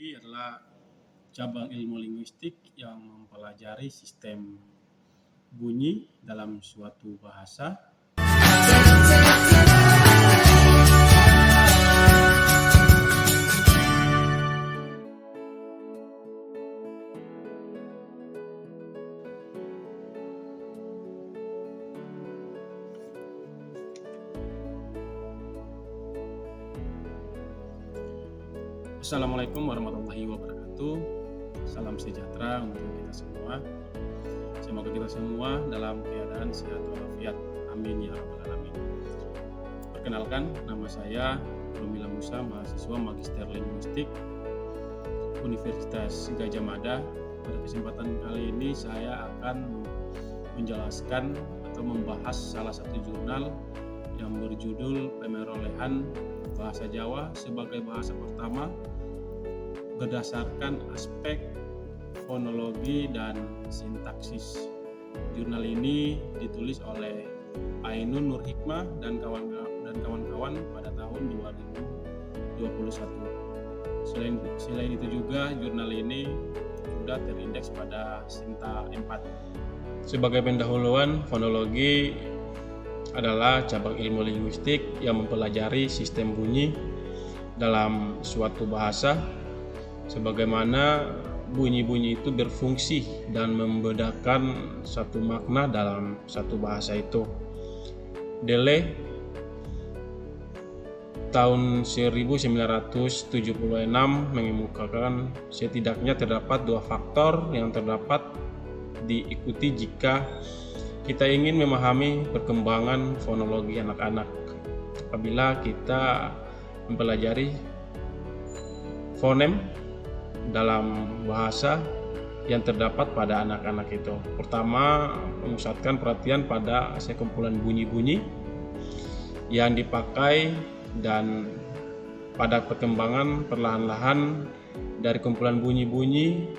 fonologi adalah cabang ilmu linguistik yang mempelajari sistem bunyi dalam suatu bahasa. Assalamualaikum warahmatullahi wabarakatuh. Salam sejahtera untuk kita semua. Semoga kita semua dalam keadaan sehat walafiat. Amin ya rabbal alamin. Perkenalkan, nama saya Romila Musa, mahasiswa Magister Linguistik Universitas Gadjah Mada. Pada kesempatan kali ini saya akan menjelaskan atau membahas salah satu jurnal yang berjudul Pemerolehan Bahasa Jawa sebagai bahasa pertama berdasarkan aspek fonologi dan sintaksis. Jurnal ini ditulis oleh Ainun Nur Hikmah dan kawan-kawan pada tahun 2021. Selain itu juga jurnal ini sudah terindeks pada Sinta 4. Sebagai pendahuluan, fonologi adalah cabang ilmu linguistik yang mempelajari sistem bunyi dalam suatu bahasa, sebagaimana bunyi-bunyi itu berfungsi dan membedakan satu makna dalam satu bahasa itu. Dele tahun 1976 mengemukakan setidaknya terdapat dua faktor yang terdapat diikuti jika kita ingin memahami perkembangan fonologi anak-anak. Apabila kita mempelajari fonem dalam bahasa yang terdapat pada anak-anak itu. Pertama, memusatkan perhatian pada sekumpulan bunyi-bunyi yang dipakai dan pada perkembangan perlahan-lahan dari kumpulan bunyi-bunyi.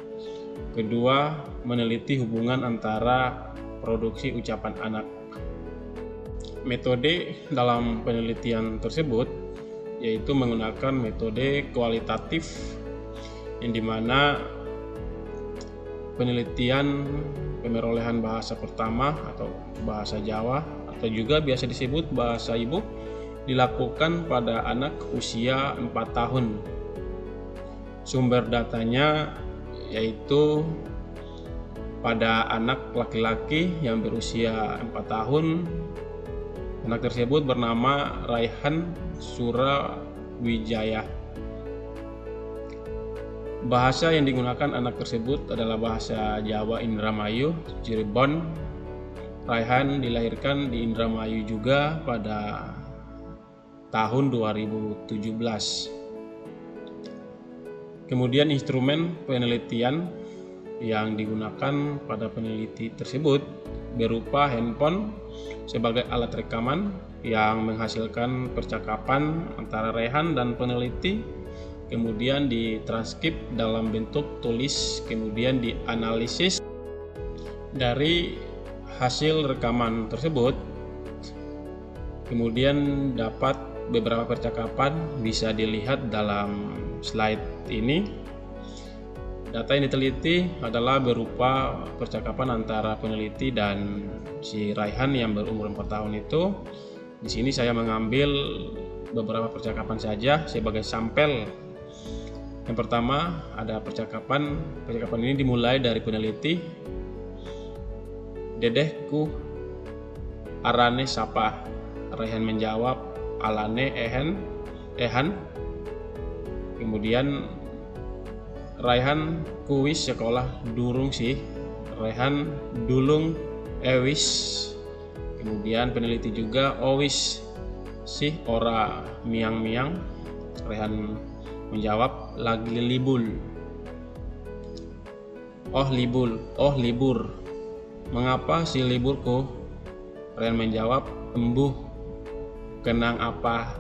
Kedua, meneliti hubungan antara produksi ucapan anak. Metode dalam penelitian tersebut yaitu menggunakan metode kualitatif, yang dimana penelitian pemerolehan bahasa pertama atau bahasa Jawa atau juga biasa disebut bahasa ibu dilakukan pada anak usia 4 tahun. Sumber datanya yaitu pada anak laki-laki yang berusia 4 tahun. Anak tersebut bernama Raihan Surawijaya. Bahasa yang digunakan anak tersebut adalah bahasa Jawa Indramayu, Cirebon. Raihan dilahirkan di Indramayu juga pada tahun 2017. Kemudian instrumen penelitian yang digunakan pada peneliti tersebut berupa handphone sebagai alat rekaman yang menghasilkan percakapan antara Raihan dan peneliti, kemudian ditranskrip dalam bentuk tulis, kemudian dianalisis. Dari hasil rekaman tersebut kemudian dapat beberapa percakapan bisa dilihat dalam slide ini. Data yang diteliti adalah berupa percakapan antara peneliti dan si Raihan yang berumur 4 tahun itu. Di sini saya mengambil beberapa percakapan saja sebagai sampel. Yang pertama ada percakapan ini dimulai dari peneliti. Dedehku arane sapa? Raihan menjawab alane ehan. Kemudian Raihan kuis sekolah durung sih. Raihan dulung ewis. Kemudian peneliti juga owis sih ora miang-miang. Raihan menjawab lagi libul. Oh libur. Mengapa si liburku? Raihan menjawab embuh. Kenang apa?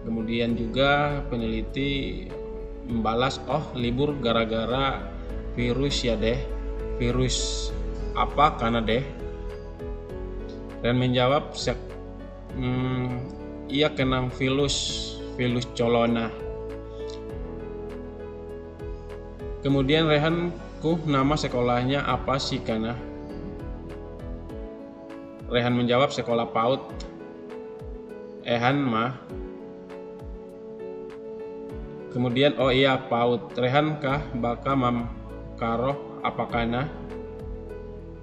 Kemudian juga peneliti membalas, oh libur gara-gara virus ya deh. Virus apa karena deh? Dan menjawab ia kenang virus colona. Kemudian Rehanku, nama sekolahnya apa sih Kana? Rehan menjawab, sekolah PAUD. Ehan mah. Kemudian oh iya PAUD. Rehan kah baka mam karoh apa Kana?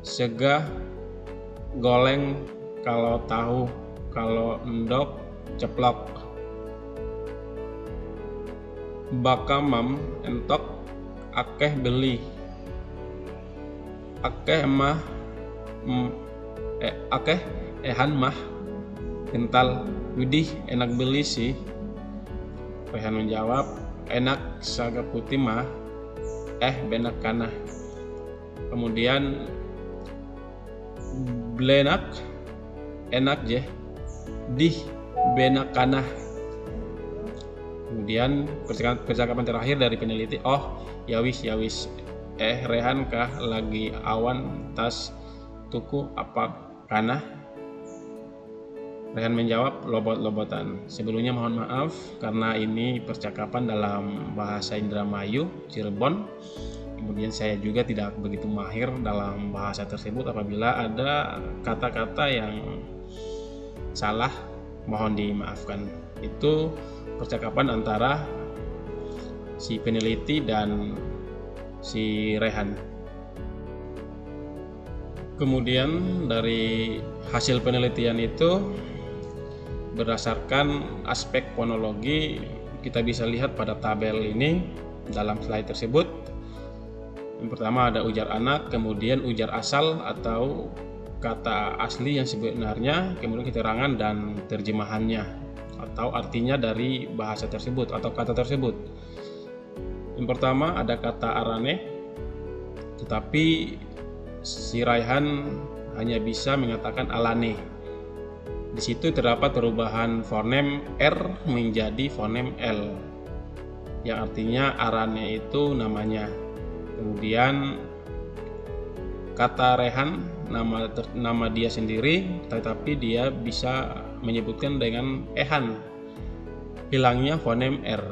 Sega goleng kalau tahu, kalau endok ceplok. Baka mam entok akeh beli. Akeh mah akeh ehan mah kental. Widih enak beli sih. Rehan menjawab, enak saga putih mah benak Kana. Kemudian blenak enak je dih benak Kana. Kemudian percakapan terakhir dari peneliti, oh yawis Rehan kah lagi awan tas tuku apa Kana? Rehan menjawab, lobot-lobotan. Sebelumnya mohon maaf karena ini percakapan dalam bahasa Indramayu Cirebon. Kemudian saya juga tidak begitu mahir dalam bahasa tersebut. Apabila ada kata-kata yang salah, mohon dimaafkan. Itu percakapan antara si peneliti dan si Rehan. Kemudian dari hasil penelitian itu, berdasarkan aspek fonologi, kita bisa lihat pada tabel ini dalam slide tersebut. Yang pertama ada ujar anak, kemudian ujar asal atau kata asli yang sebenarnya, kemudian keterangan dan terjemahannya atau artinya dari bahasa tersebut atau kata tersebut. Yang pertama ada kata arane, tetapi si Raihan hanya bisa mengatakan alane. Di situ terdapat perubahan fonem R menjadi fonem L, yang artinya arane itu namanya. Kemudian kata Rehan nama dia sendiri, tetapi dia bisa menyebutkan dengan ehan, hilangnya fonem R.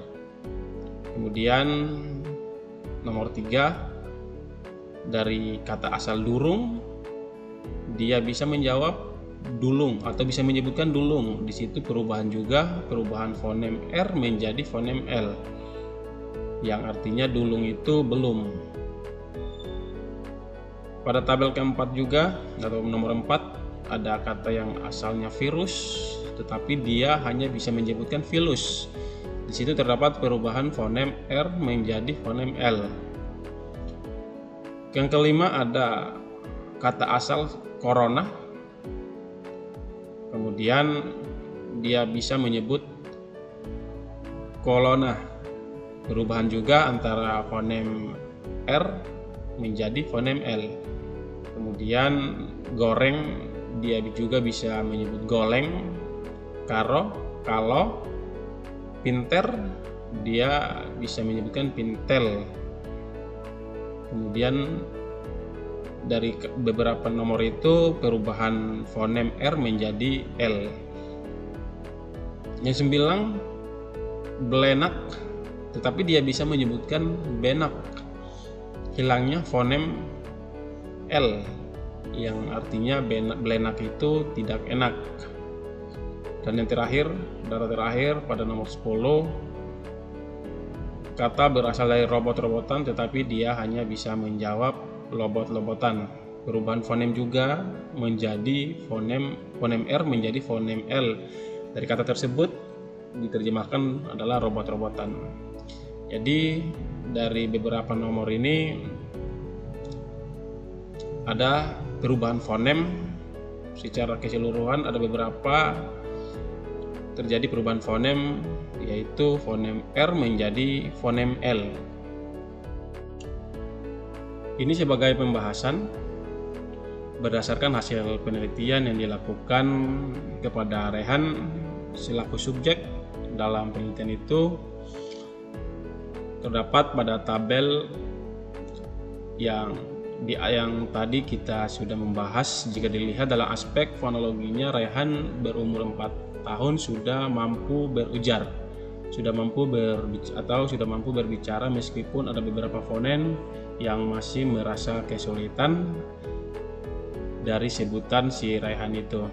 Kemudian nomor 3 dari kata asal durung, dia bisa menjawab dulung atau bisa menyebutkan dulung. Di situ perubahan fonem R menjadi fonem L, yang artinya dulung itu belum. Pada tabel keempat juga atau nomor 4 ada kata yang asalnya virus, tetapi dia hanya bisa menyebutkan vilus. Di situ terdapat perubahan fonem R menjadi fonem L. Yang kelima ada kata asal corona. Kemudian dia bisa menyebut kolona. Perubahan juga antara fonem R menjadi fonem L. Kemudian goreng, dia juga bisa menyebut goleng. Kalau pinter, dia bisa menyebutkan pintel. Kemudian dari beberapa nomor itu perubahan fonem R menjadi L. Yang 9 belenak, tetapi dia bisa menyebutkan benak, hilangnya fonem L, yang artinya belenak itu tidak enak. Dan yang terakhir pada nomor 10, kata berasal dari robot-robotan, tetapi dia hanya bisa menjawab lobot-lobotan. Perubahan fonem juga menjadi fonem R menjadi fonem L. Dari kata tersebut diterjemahkan adalah robot-robotan. Jadi dari beberapa nomor ini ada perubahan fonem secara keseluruhan. Ada beberapa terjadi perubahan fonem, yaitu fonem R menjadi fonem L. Ini sebagai pembahasan berdasarkan hasil penelitian yang dilakukan kepada Rehan selaku subjek. Dalam penelitian itu terdapat pada tabel yang tadi kita sudah membahas. Jika dilihat dalam aspek fonologinya, Rehan berumur 4 tahun sudah mampu berujar. sudah mampu berbicara meskipun ada beberapa fonem yang masih merasa kesulitan dari sebutan si Raihan itu.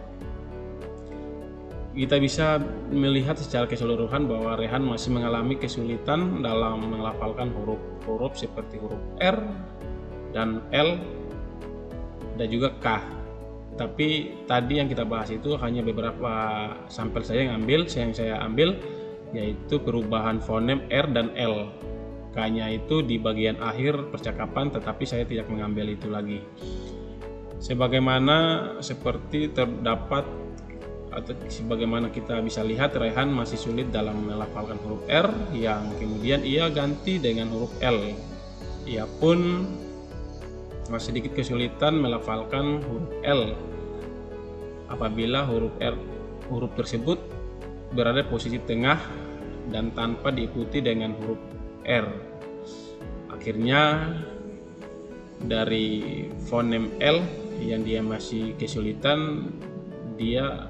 Kita bisa melihat secara keseluruhan bahwa Raihan masih mengalami kesulitan dalam melafalkan huruf-huruf seperti huruf R dan L dan juga K. Tapi tadi yang kita bahas itu hanya beberapa sampel yang saya ambil, yaitu perubahan fonem R dan L. K-nya itu di bagian akhir percakapan, tetapi saya tidak mengambil itu lagi. Sebagaimana kita bisa lihat, Raihan masih sulit dalam melafalkan huruf R yang kemudian ia ganti dengan huruf L. Ia pun masih sedikit kesulitan melafalkan huruf L apabila huruf tersebut berada posisi tengah dan tanpa diikuti dengan huruf R. Akhirnya dari fonem L yang dia masih kesulitan, dia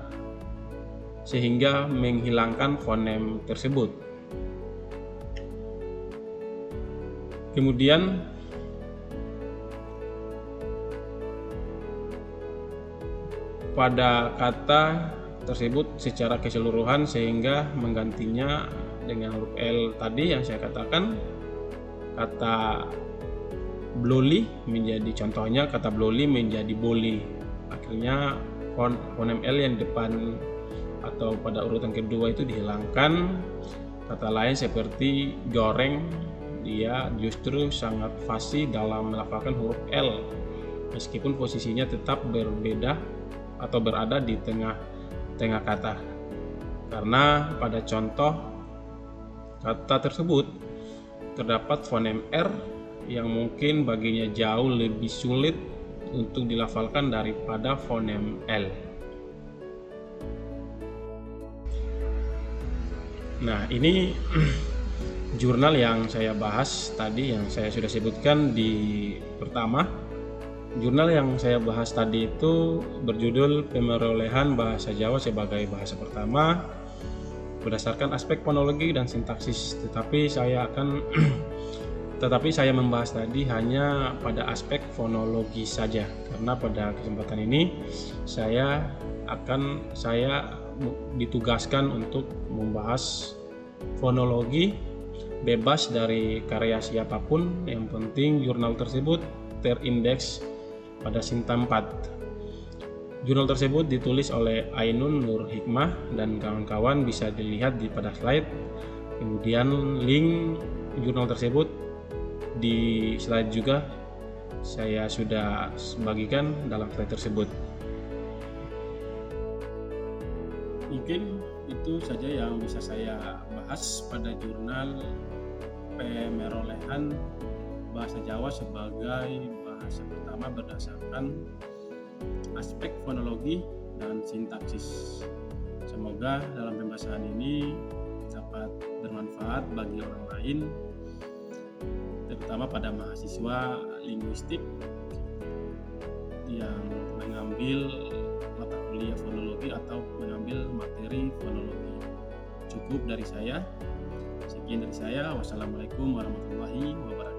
sehingga menghilangkan fonem tersebut. Kemudian pada kata tersebut secara keseluruhan sehingga menggantinya dengan huruf L tadi yang saya katakan, kata bloli menjadi contohnya, kata bloli menjadi boli. Akhirnya fonem L yang depan atau pada urutan kedua itu dihilangkan. Kata lain seperti goreng, dia justru sangat fasih dalam melafalkan huruf L meskipun posisinya tetap berbeda atau berada di tengah kata, karena pada contoh kata tersebut terdapat fonem R yang mungkin baginya jauh lebih sulit untuk dilafalkan daripada fonem L. Nah, ini jurnal yang saya bahas tadi, yang saya sudah sebutkan di pertama. Jurnal yang saya bahas tadi itu berjudul Pemerolehan Bahasa Jawa sebagai Bahasa Pertama berdasarkan aspek fonologi dan sintaksis. Tetapi saya membahas tadi hanya pada aspek fonologi saja, karena pada kesempatan ini saya ditugaskan untuk membahas fonologi bebas dari karya siapapun. Yang penting jurnal tersebut terindeks pada Sinta 4. Jurnal tersebut ditulis oleh Ainun Nur Hikmah dan kawan-kawan, bisa dilihat pada slide. Kemudian link jurnal tersebut di slide juga saya sudah bagikan dalam slide tersebut. Mungkin itu saja yang bisa saya bahas pada jurnal Pemerolehan Bahasa Jawa sebagai bahasa pertama berdasarkan aspek fonologi dan sintaksis. Semoga dalam pembahasan ini dapat bermanfaat bagi orang lain, terutama pada mahasiswa linguistik yang mengambil mata kuliah fonologi atau mengambil materi fonologi. Cukup dari saya. Sekian dari saya. Wassalamualaikum warahmatullahi wabarakatuh.